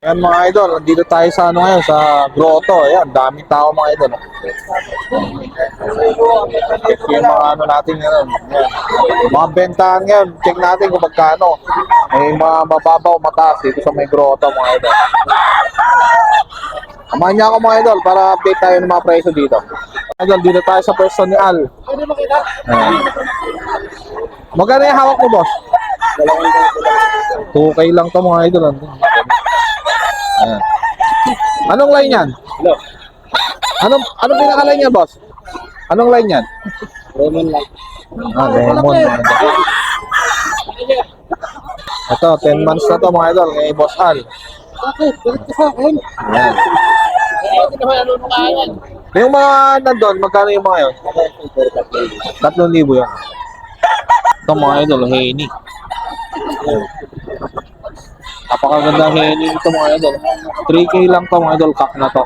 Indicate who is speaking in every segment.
Speaker 1: Ayan mga idol, dito tayo sa ano ngayon, sa grotto. Ayan, daming tao mga idol. Check yung mga ano natin ngayon. Ayan. Mga bentahan ngayon, check natin kung magkano. May mga mababaw, mataas dito sa may grotto mga idol. Samahan niya ako mga idol para update tayo ng mga presyo dito. Idol, dito tayo sa pwesto ni Al. Ayan. Magkano yung hawak mo, boss? 2K lang to mga idol. Ayan. Anong line yan? Anong pinaka-line yan, boss? Anong line yan?
Speaker 2: Lemon lang.
Speaker 1: Lemon. Ito, 10 months na to mga idol kay Boss Al.
Speaker 2: Bakit? Galit ka sa akin.
Speaker 1: Ayan. Yung mga nandun, magkano yung mga yun? 3,000 yan. Ito mga idol, Henny. Ayan. Napakaganda Henny ito mga idol. 3K lang to mga idol, cup na to.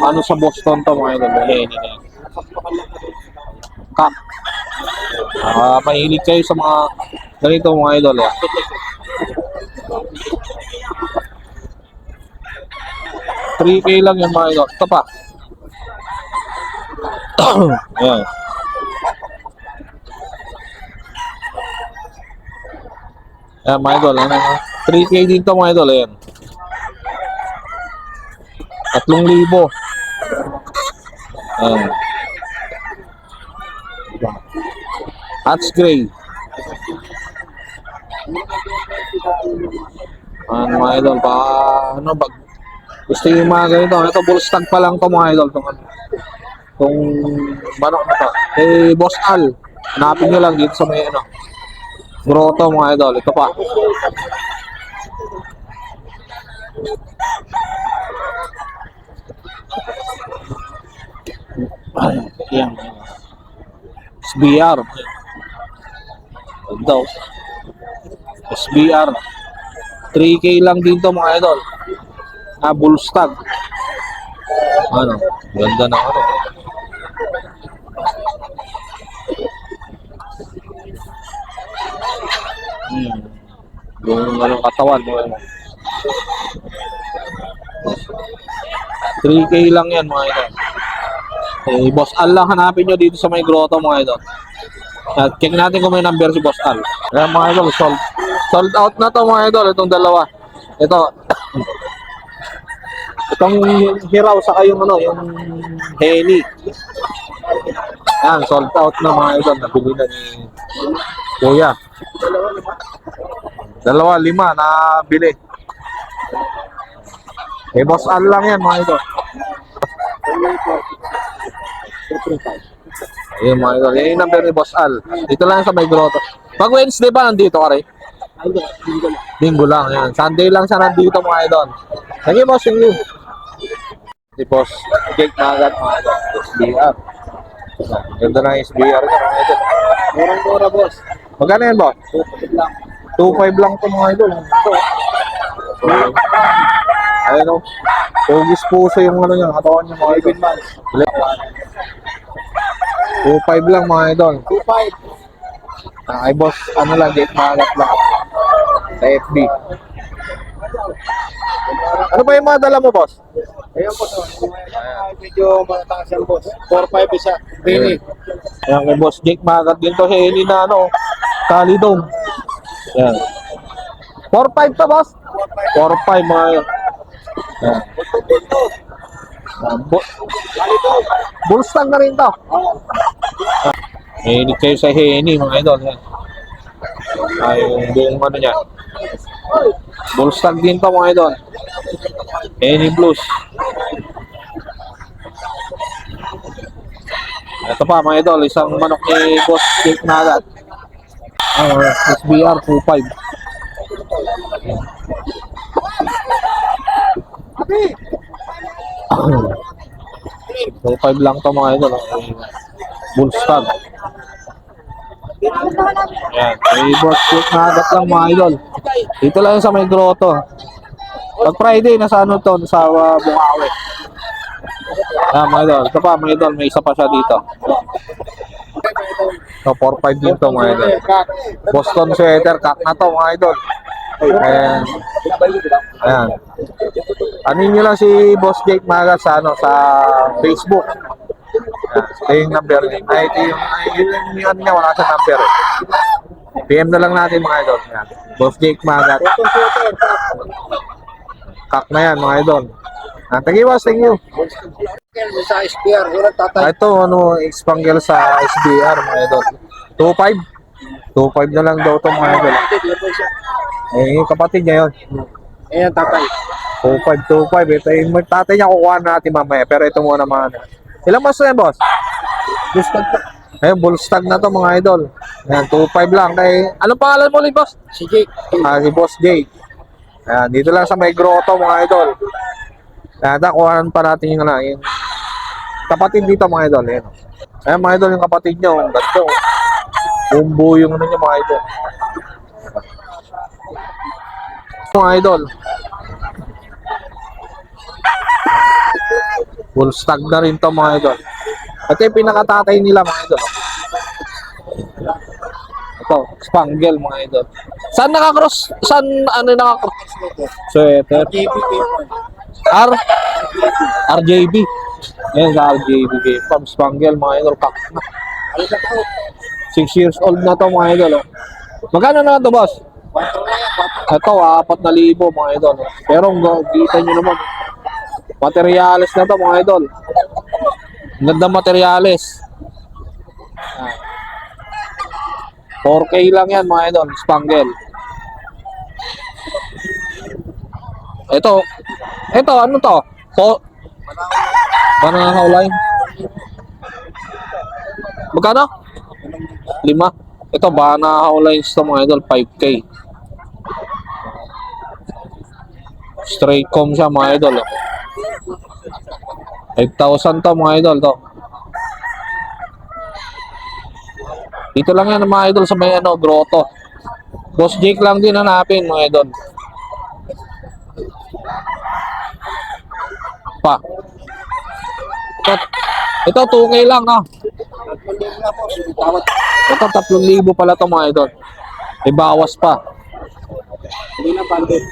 Speaker 1: Ano sa Boston to mga idol, Henny na yan. Cup. Mahilig kayo sa mga ganito mga idol. Eh. $3K lang yan mga idol. Ito pa. Ayan. Ayan mga idol. 3K din to mga idol. Ayan. 3,000. Ayan. Hatch gray. Ano mga idol, ano bag gusto yung mga ganito. Ito bull stag pa lang to mga idol. Itong manok na to. Eh, Boss Al. Hanapin nyo lang dito sa may ano. Grotto mga idol. Ito pa. Ayan. SBR. Daw. SBR. 3K lang dito mga idol. Bull stag. Ano? Ganda ng ano. Yung anong katawan. 3K lang yan mga idol. Eh, Boss Al lang hanapin nyo dito sa may grotto mga idol. At check natin kung may number si Boss Al. Kaya mga idol, sold out na to mga idol. Itong dalawa. Ito. Itong hiraw saka yung ano, yung Henny. Yan, sold out na mga idol. Nabili na ni Kuya. 2, 5 nabili. Eh, Boss Al lang yan mga idol. Ayun mga idol. Yan yung number ni Boss Al. Dito lang sa may grotto. Pag Wednesday ba nandito ka rin? Linggo lang. Yan. Sunday lang siya nandito mga idol. Thank you, boss. Thank you. Si Boss Jake Magat mga idol. SBR. Ganda na yung SBR niya mga idol.
Speaker 2: Murang-mura, boss.
Speaker 1: Magkano yan, boss? 2,500 lang ito mga idol. Ayun o. Pugis puso yung ano niya. Katawan niya mga idol. 2,500 lang mga idol.
Speaker 2: 2.5.
Speaker 1: Ay boss, ano lang, Jake Magat lang. Sa FB. Ano ba yung mga dala mo, boss?
Speaker 2: Ayan po, medyo mataas yan, boss. 4.5 isa. Bini.
Speaker 1: Ayan kay Boss Jake Magat din to. Henny na ano, Kalidong. Ayan. 4,500 to, boss? 4,500 mga yun. Ayan. Bull stag na rin to. Henny kayo sa Henny mga idol. Ayan. Ay, yung buong ano niya. Bull stag din to mga idol. Henny Blues. Ito pa mga idol, isang manok ni Boss Jake Magat. SBR 2.5. 2.5 lang to mga idol. Bull stag. Ayan, may Boss Jake Magat lang mga idol. Dito lang sa may grotto. Pag Friday, nasa ano to, sa Bukawi. Ayan mga idol, ito pa mga idol, may isa pa siya dito. So, 4-5 din to mga idol. Boston sweater, kak na to mga idol. Ayan. Ayan. Ano nyo lang si Boss Jake Maga sa, ano, sa Facebook. Ayan. Ito yung number niya. Ay, ito yung ano niya, wala sa number. PM na lang natin mga idol. Ayan. Boss Jake Maga. Kak na yan mga idol. Thank you, boss. Thank you.
Speaker 2: Sa SPR, yun ang tatay.
Speaker 1: Ito, ano, Spangle sa SBR, mga idol. 2.5. 2.5 na lang daw ito, mga idol. Eh, yung kapatid niya yun.
Speaker 2: Ayan, tatay.
Speaker 1: 2.5, 2.5. Ito yung tatay niya, kukuha natin mamaya. Pero ito muna, mga idol. Ilang mas na yan, boss?
Speaker 2: Bustag pa.
Speaker 1: Ayun, bullstag na to, mga idol. Ayan, 2.5 lang. Kay, anong pangalan mo ulit, boss?
Speaker 2: Si Jake.
Speaker 1: Si Boss Jake. Ayan, dito lang sa may grotto, mga idol. Kaya kuhaan pa natin yung, yung kapatid dito mga idol. Ayan mga idol yung kapatid nyo. Ang ganda. Bumbu yung ano nyo mga idol. Mga idol. Full stag na rin to mga idol. Ito yung pinakatatay nila mga idol. Ito, Spangle mga idol. Saan nakakross? Saan ano nakakross? Sweater. RJB. Ayan sa RJB game. Pam Spangle mga idol. 6 years old na to mga idol. Magkano na to, boss? Ito, 4,000 mga idol. Pero kita nyo naman. Materials na to mga idol. Ganda materials. 4K lang yan mga idol. Spangle. Ito, ano to? Banana line. Magkano? 5. Ito, banana lines to mga idol, 5K. Straight comb siya mga idol. 5,000 to mga idol to. Dito lang yan mga idol sa may ano, grotto. Boss Jake lang din hanapin mga idol. Pa. Ito 2K lang, no? Ito 3,000 pala to mga idol. May bawas pa.
Speaker 2: Hindi na bandit.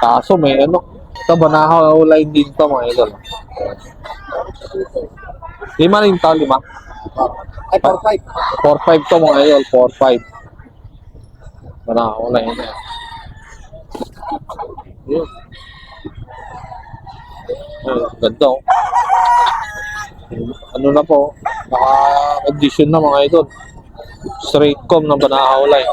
Speaker 1: Kaso may ano. Ito banahaw line din to mga idol. 5 rin to, 5.
Speaker 2: Ay, 4-5.
Speaker 1: 4-5 to mga idol, 4-5. Banahaw line na. Yun. Ganda oh. Ano na po, naka-edition na mga idol. Straight comb ng Banahaw line.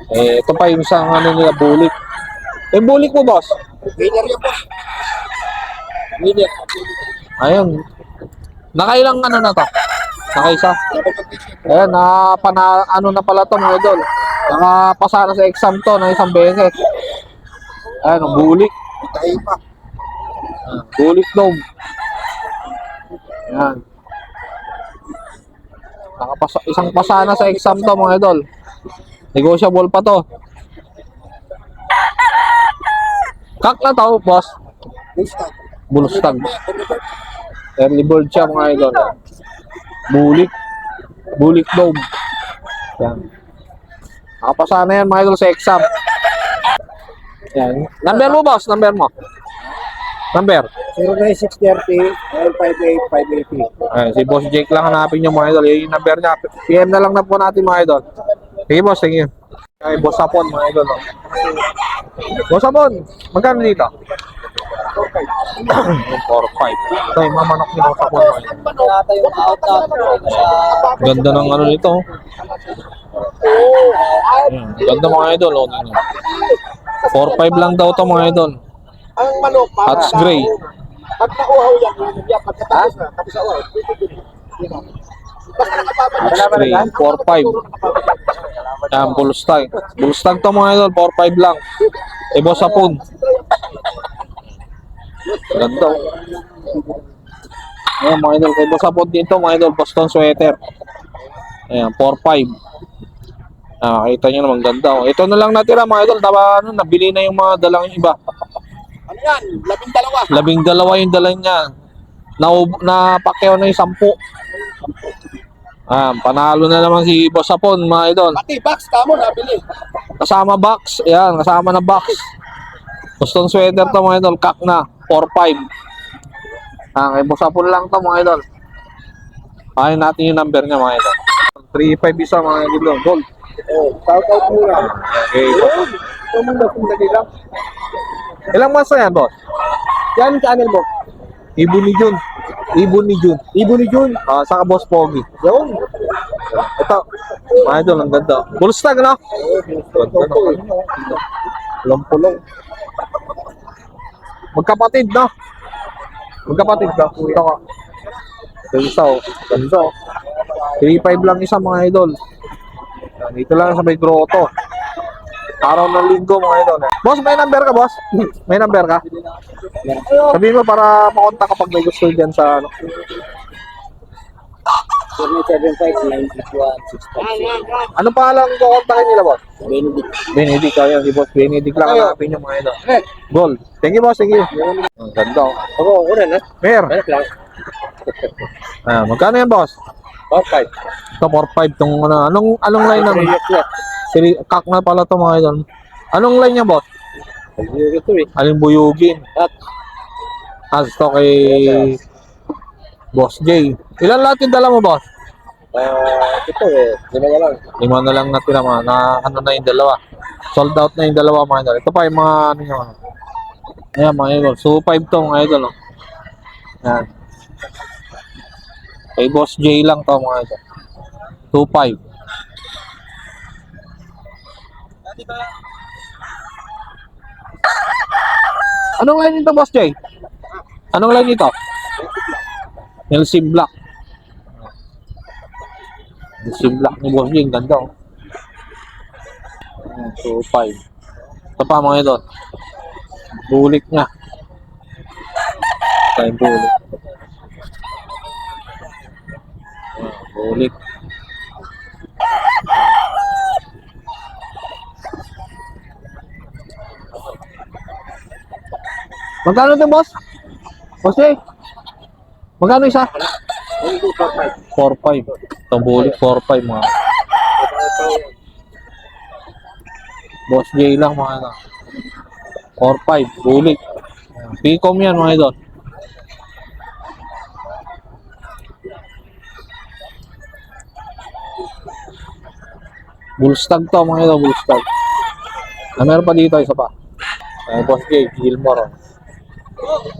Speaker 1: Ito pa yung isang ano nila, bulik. Yung bulik mo, boss?
Speaker 2: Winner yan, boss. Winner.
Speaker 1: Ayun. Nakailang ano na to? Nakaisa? Ayan, ano na pala to mga idol. Nakapasa na sa exam to na isang beses. Ayan, ang bulik.
Speaker 2: Tayo pa.
Speaker 1: Bulik dog. Ayan. Isang pasa na sa exam to mga idol. Negotiable pa to. Kak na to, boss.
Speaker 2: Bustag.
Speaker 1: Bulstag. Early bird siya mga idol. Bulik. Bulik dog. Yan. Nakapasa na yan mga idol sa exam. Yan. Number mo, boss. Number mo. Number.
Speaker 2: 09630 958 580.
Speaker 1: Ayan, si Boss Jake lang hanapin yung mga idol. Yung number niya. PM na lang na po natin mga idol. Sige, boss. Thank you. Ay, Boss Sapon mga idol. Oh. Boss Sapon, magkano dito? 4-5. Ito yung mga manok ni Boss Sapon. Ganda ng ano nito. Ganda mga idol. Oh. 4-5 lang daw to mga idol.
Speaker 2: Ang manok,
Speaker 1: Hats gray.
Speaker 2: pag nauhaw yan, yan, pagkatapos na, tapos sa uhaw, basta
Speaker 1: Hats gray. 4-5. Yan, bulstag. Bulstag to mga idol. 4-5 lang. Boss Sapon. Ganda. Ayan mga idol. Kay Boss Sapon dito mga idol. Boston sweater. Ayan, 4-5. Kita nyo naman ganda. Oh. Ito na lang natira mga idol. Taba, ano, nabili na yung mga dalang iba.
Speaker 2: Ano yan? 12.
Speaker 1: 12 yung dala niya. na pakyaw na yung 10. Panalo na naman si Boss Apon, mga idol.
Speaker 2: Pati box kamo nabili.
Speaker 1: Kasama box. Ayan, kasama na box. Gustong sweater to, mga idol. Kak na. 4-5. Kay Boss Apon lang to, mga idol. Ayaw natin yung number niya, mga idol. 3-5 isa, mga idol. Gold.
Speaker 2: Oh, shout out muna.
Speaker 1: Okay.
Speaker 2: Ito muna kung dali lang.
Speaker 1: Ilang months na yan, boss?
Speaker 2: Yan channel mo.
Speaker 1: Ibon ni Jun. Ibon ni Jun.
Speaker 2: Ibon ni Jun.
Speaker 1: Saka Boss Pogi.
Speaker 2: Yun.
Speaker 1: Ito. Mga idol, ang ganda. Full stag, no? Ganda, no? Pulong-pulong. Magkapatid, no? Magkapatid ka. Ito ka. Ito isa, oh. Ganda, oh. 3-5 lang isa, mga idol. Dito lang sa may grotto. Araw ng linggo, mga idol. Boss, may number ka, boss? May number ka? Sabihin mo para makontak kapag may gusto dyan sa ano.
Speaker 2: 775-961-656.
Speaker 1: Ano pa lang kukontakin nila, boss?
Speaker 2: Benedict.
Speaker 1: Benedict, kaya si boss Benedict lang hanapin yung mga idol. Gold. Thank you, boss. Thank you. Ang ganda, oh.
Speaker 2: Ako, una na.
Speaker 1: Mer.
Speaker 2: Anak lang.
Speaker 1: Magkano yan, boss?
Speaker 2: Okay.
Speaker 1: Ito, 4-5 tong ano. Anong line naman? Kak na pala to, mga idol. Anong line niya, boss?
Speaker 2: Ito eh.
Speaker 1: Aling buyugin.
Speaker 2: At
Speaker 1: Ito kay Boss J. Ilan lahat yung dala mo, boss?
Speaker 2: ito eh. 5 na lang.
Speaker 1: 5 na lang natira, mga na ano na yung dalawa. Sold out na yung dalawa, mga idol. Ito pa yung mga ano nyo. Ayan, mga idol. So, 5 to, mga idol. Oh. Ayan. Kay Boss J lang to, mga idol. 2-5. Anong line nito, Boss J? Anong line nito? LC Black. LC Black ni Boss J. Ang ganda, oh. 2-5. Ito pa, mga idol. Bulik niya. Ito yung bulik. Bulik. Magkano ito, boss? Boss eh. Magkano isa? 4-5. Itong bulik, 4-5, mga. Boss J lang, mga ano. 4-5, bulik. Picom yan, mga idol. Bullstag to, mga idol, bullstag. Meron pa dito, isa pa. Boss J, Gilmore.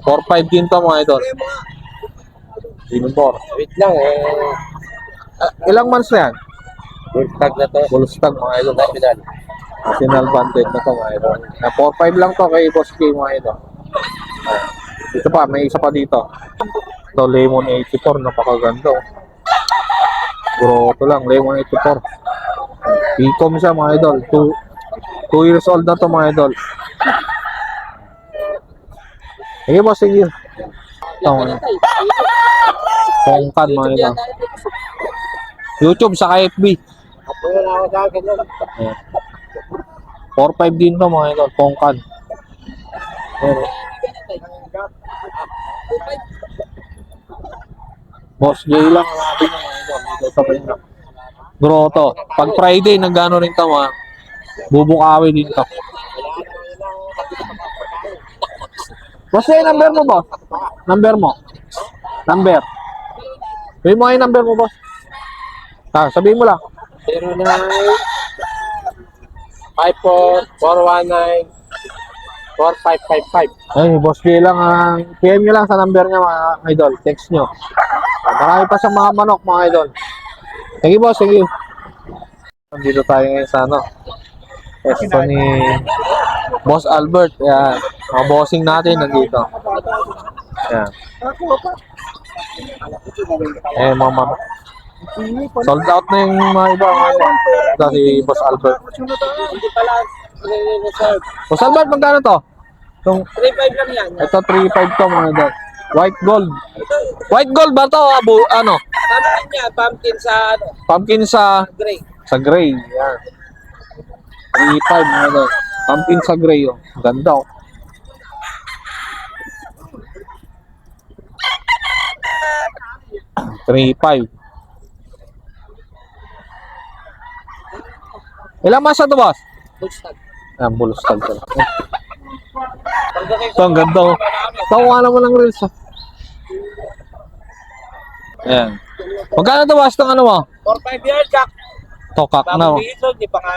Speaker 1: 4-5 din to, mga idol. Gilmore.
Speaker 2: Wait lang eh.
Speaker 1: Ilang months na yan?
Speaker 2: Full tag na to.
Speaker 1: Bullstag, mga idol.
Speaker 2: National.
Speaker 1: National banded na to, mga idol. 4-5 lang to kay Boss J, mga idol. Ito pa, may isa pa dito. Ito, Lemon 84, napakaganda. Grotto lang, Lemon 84. Picom siya, mga idol. 2 years old na to, mga idol. Sige, boss, sige. Ito, Pongkan, mga idol. YouTube sa FB.
Speaker 2: Ako na ako sa akin nun.
Speaker 1: 4-5 din to, mga idol. Pongkan. Ayan. Boss J lang ang ating mga idol. Dito sa Pino. Grotto. Pag Friday, nagano rin to, mga bubukawi din to. Boss J, number mo, boss? Number mo? Number. Sabihin mo kayo number mo, boss. Sabihin mo lang.
Speaker 2: 09 54 419 4555.
Speaker 1: Ay, Boss J lang. PM nyo lang sa number niya, mga idol. Text nyo. Marami pa sa mga manok, mga idol. Thank you, boss. Thank you. Dito tayo ngayon sa ano. Ito ni Boss Albert. Yan. Mga bossing natin nandito. Yan. Mga manok. Sold out na yung mga iba. Ito si Boss Albert.
Speaker 2: Hindi pala reserve.
Speaker 1: Boss Albert, magkano to? Itong
Speaker 2: 35 lang yan.
Speaker 1: ito 3.5 to, mga idol. White gold. White gold ba to? Ano?
Speaker 2: Pumpkin niya, pumpkin sa ano,
Speaker 1: Pumpkin
Speaker 2: gray.
Speaker 1: sa gray. Yan. 3.5, mga idol. Pumpkin sa gray. Oh. Ganda, oh. 3.5. Ilang masa to, boss?
Speaker 2: Bullstag.
Speaker 1: Ah, bulstag ko. Ito, ang ganda, oh. Tawa naman ng reels, oh. Ayan. Magkano to, boss, itong ano mo?
Speaker 2: 4-5 years, Jack.
Speaker 1: Tokak na, oh.
Speaker 2: Iso, di pa nga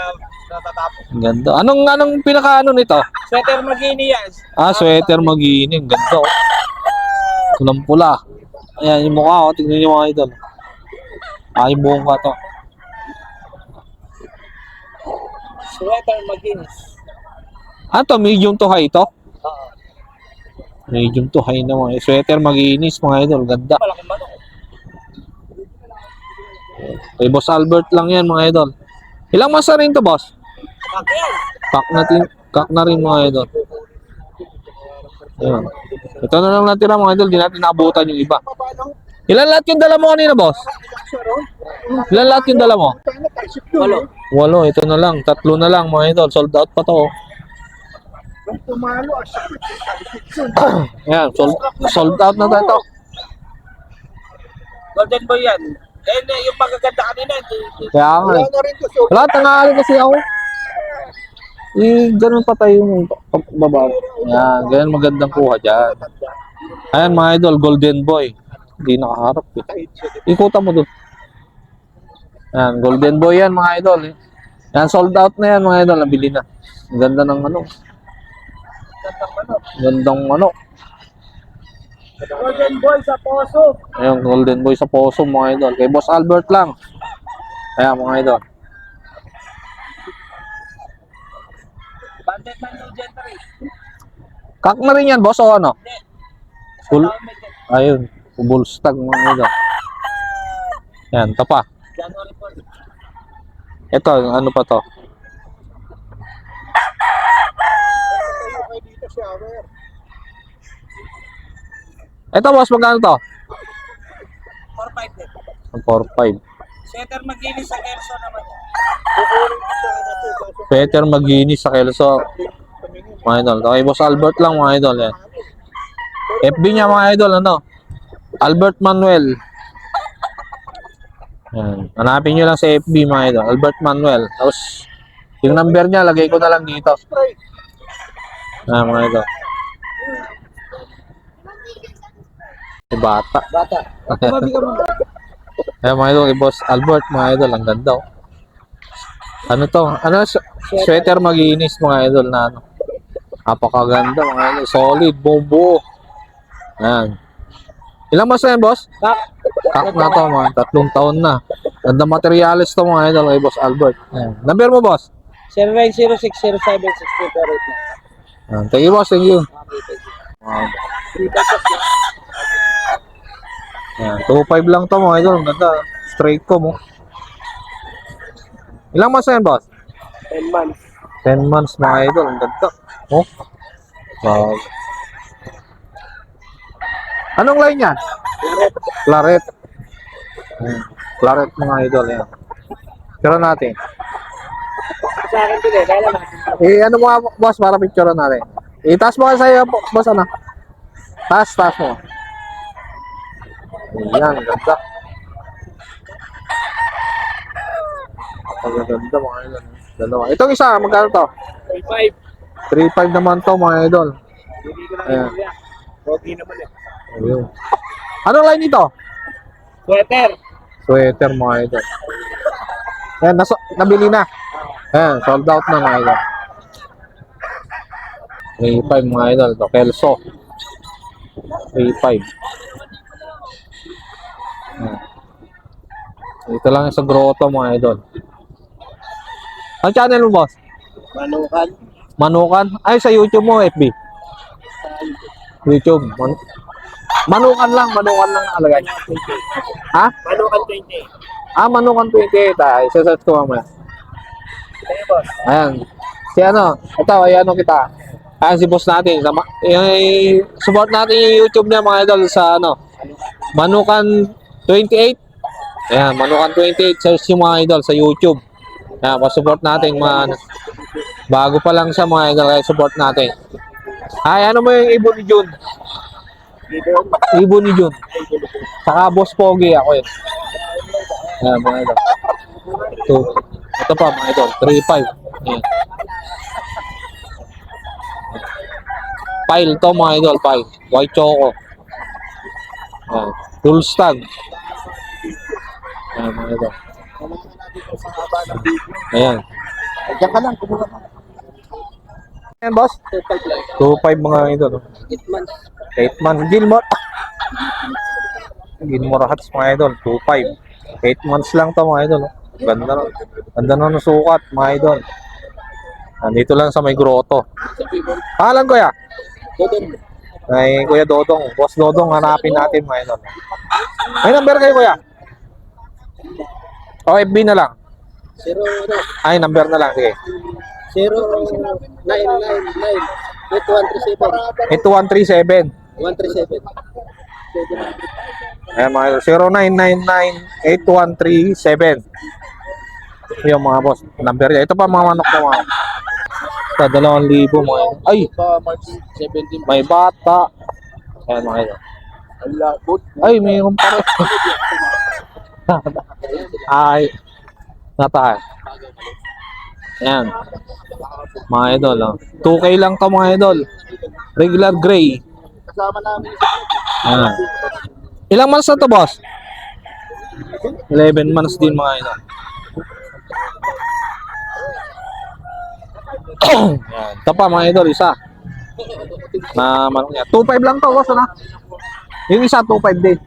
Speaker 2: natatapos.
Speaker 1: Ang ganda. Anong pinaka-ano nito?
Speaker 2: Sweater Magini yan.
Speaker 1: Sweater Magini. Ang ganda, oh. Pulang pula. Ayan, yung mukha, oh. Tingnan nyo mga idol. Yung buong ka to.
Speaker 2: Sweater Magini.
Speaker 1: To? Medium to high to?
Speaker 2: Oo.
Speaker 1: Medium to high na mga sweater Maginis, mga idol. Ganda.
Speaker 2: Malaking manok.
Speaker 1: Kay Boss Albert lang yan, mga idol. Ilang masa rin to, boss?
Speaker 2: Bakit?
Speaker 1: Kak na rin, mga idol. Ayan. Ito na lang natira, mga idol. Di natin naabutan yung iba. Ilan lahat yung dala mo kanina, boss? Ilan lahat yung dala mo?
Speaker 2: 8.
Speaker 1: 8. Ito na lang. 3 na lang, mga idol. Sold out pa to, oh. Ayan, sold out na tayo.
Speaker 2: Golden Boy yan. Yung magaganda kanina.
Speaker 1: Kaya nga, eh. Wala, tangali kasi ako. Ganun pa tayo yung baba. Ayan, ganun magandang kuha dyan. Ayan, mga idol, Golden Boy. Hindi nakaharap, eh. Ikutan mo doon. Ayan, Golden Boy yan, mga idol, eh. Ayan, sold out na yan, mga idol. Nabili na. Ang ganda ng ano. Gandang manok.
Speaker 2: Golden Boy sa Poso.
Speaker 1: Ayun, Golden Boy sa Poso, mga idol. Kay Boss Albert lang. Ayan, mga idol.
Speaker 2: Bandit man yung gentry.
Speaker 1: Kak na rin yan, boss, o ano?
Speaker 2: Hindi.
Speaker 1: Full. Ayun, bullstag, mga idol. Ayan, ito pa.
Speaker 2: January 4.
Speaker 1: Ito, ano pa to? Ito, boss, magkano to?
Speaker 2: 4-5 din.
Speaker 1: 4.5.
Speaker 2: Sweater Magini sa Gerson naman.
Speaker 1: Peter Magini sa Kelso. Mga idol. Kay Boss Albert lang, mga idol. Yan. FB niya, mga idol, ano? Albert Manuel. Yan. Hanapin nyo lang sa FB, mga idol. Albert Manuel. Tapos, yung number niya, lagay ko na lang dito. Yan, mga idol. Bata.
Speaker 2: Bata. Tumabi ka mo.
Speaker 1: Ayan, mga idol, kay Boss Albert, mga idol, ang ganda, oh. Ano to? Ano? Sweater Maginis, mga idol, na ano. Napakaganda, mga idol. Solid, buo. Ayan. Ilang mas na yan, boss? Kak na to, mga 3 taon na. Ganda materialis to, mga idol, kay Boss Albert. Ayan. Number mo, boss?
Speaker 2: 0906076248.
Speaker 1: Ayan. Thank you, boss. Thank you. Ayan. 2.5 lang to, mga idol. Ang ganda. Straight ko mo. Ilang mas na yan, boss?
Speaker 2: 10 months.
Speaker 1: 10 months, mga idol. Ang ganda. Oh. Wow. Anong line yan? Claret. Claret, mga idol. Yan. Picture natin.
Speaker 2: Sa akin din eh. Kaya naman.
Speaker 1: Ano mo, boss, para picture natin. Itaas mo ka sa'yo, boss, ano? Taas mo. Ayan, ganda. Ang ganda, mga idol. Dalawa. Itong isa, magkano to?
Speaker 2: 5.
Speaker 1: 3.5 naman to, mga idol.
Speaker 2: Hindi ko na
Speaker 1: Ayan.
Speaker 2: yan. Okay naman eh.
Speaker 1: Ayun. Anong line nito?
Speaker 2: Sweater.
Speaker 1: Sweater, mga idol. Ayan, nabili na. Ayan, sold out na, mga idol. 3.5, mga idol. Ito, Kelso. 3.5. Ayan. Ito lang sa grotto, mga idol. Ang channel mo, boss?
Speaker 2: Manukan.
Speaker 1: Manukan? Ay, sa YouTube mo, FB? YouTube. Manukan lang nakalagay. Ha?
Speaker 2: Manukan 20.
Speaker 1: Manukan 28. Isa-search ko mamaya.
Speaker 2: Sige boss.
Speaker 1: Ayan. Si ano? Ito, ayan o kita. Ayan si boss natin. Support natin yung YouTube niya, mga idol, sa ano? Manukan 28. Ayan, Manukan 28. Search yung mga idol sa YouTube. Ayan, pa-support natin mga bago pa lang siya, mga idol, kaya support natin. Ay, ano mo yung ibon ni June? Ibon ni Jun. Saka Boss Pogi ako yun. Ayan, mga idol. Ito pa, mga idol. 3.5. Ayan. Pile to, mga idol. Pile. White choco. Ayan. Full stag. Ayan, mga idol. Ayan.
Speaker 2: Diyan ka lang, kumuha ka.
Speaker 1: Ayan, boss. 2.5 mga idol.
Speaker 2: 8 months.
Speaker 1: 8 months. Gilmore hats mga idol. 2.5. 8 months lang to mga idol. Ganda na. Ganda na ng sukat mga idol. Nandito lang sa may grotto. Pangalan ko ya?
Speaker 2: Dodon.
Speaker 1: Ay, Kuya Dodong. Boss Dodong, hanapin natin mga idol. May number kayo, Kuya? O, FB na lang.
Speaker 2: 0,
Speaker 1: Ay, number na lang. Sige.
Speaker 2: 0999
Speaker 1: 8137.
Speaker 2: 137.
Speaker 1: Ayan mga idol. 0999-8137. Yung mga boss. Number niya. Ito pa mga manok na mga. Sa 2,000 mga idol. Ay!
Speaker 2: March 17.
Speaker 1: May bata. Ayan mga idol.
Speaker 2: Labot.
Speaker 1: Ay, mayroon pa rin. Ay. Nata. Ayan. Mga idol. Oh. 2K lang to mga idol. Regular gray.
Speaker 2: Kasama namin.
Speaker 1: Ayan. Ilang months na to, boss? 11 months din mga idol. Ayan. Ito pa mga idol, isa. Na manok niya. 2.5 lang to, boss, na. Yung isa, 2.5 din.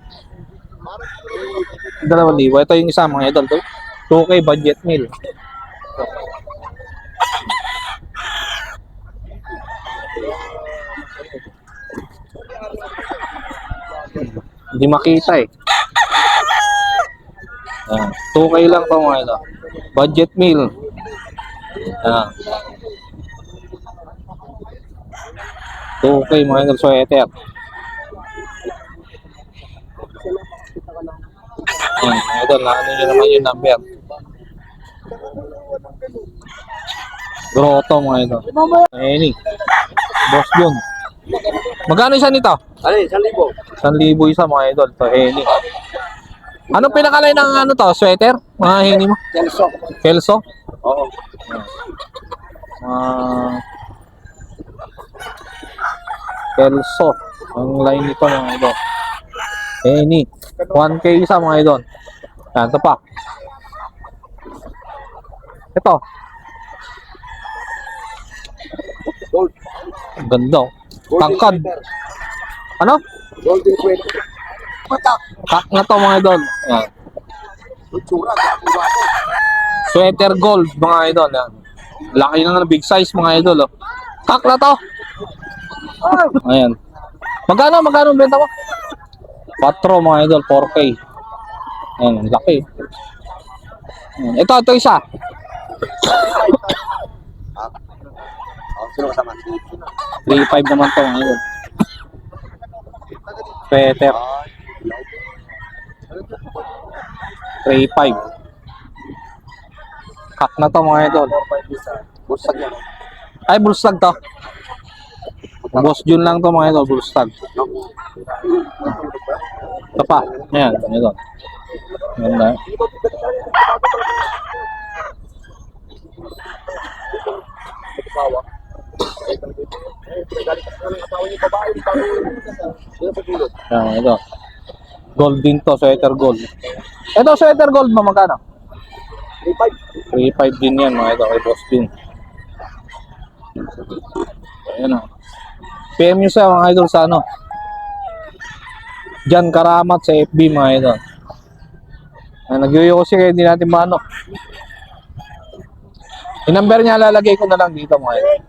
Speaker 1: 2,000. Ito yung isa, mga idol. 2K budget meal. Hindi makita eh. Ayan. 2K lang to mga idol. Budget meal. Ayan. 2K mga idol, sweater. Ayan, mga idol, ano nyo naman yung number. Grotto mga idol. Ayan eh. Boss Jun. Magkano isa nito?
Speaker 2: Ano yun? 1,000.
Speaker 1: 1,000 isa mga idol. Ito, Henny. Anong pinakalay ng ano to? Sweater? Mga Henny mo?
Speaker 2: Kelso.
Speaker 1: Kelso?
Speaker 2: Oo.
Speaker 1: Kelso. Ang line nito mga idol. Henny. 1K isa mga idol. Yan, ito pa. Ito.
Speaker 2: Gold.
Speaker 1: Ang ganda. Oh. Tangkad. Ano?
Speaker 2: Golden Queen. Patak.
Speaker 1: Kak na to mga idol. Yan.
Speaker 2: Tsura.
Speaker 1: Sweater gold mga idol. Yan. Laki na ng big size mga idol. Oh. Kak na to. Ayan. Magkano benta mo? 4 mga idol, 4K. Ayan, ang laki. Ayan. Ito isa.
Speaker 2: Sino kasama?
Speaker 1: 3.5 naman to mga idol. Sweater. 3.5. Kak na to mga idol.
Speaker 2: Busag yan.
Speaker 1: Ay, bulstag to. Boss Jun lang to mga idol, bulstag. Ito pa. Ayan, mga idol. Ganda. Ayan, ito. Gold din to, sweater gold. Ito, sweater gold mo, magkano? 3.5 din yan, mga ito, kay Boss Jun. Ayan o. PM nyo sa mga idol sa ano. Jan Karamat sa FB mga idol. Nagyuyo ko siya kaya hindi natin maano. Yung number niya lalagay ko na lang dito mga idol.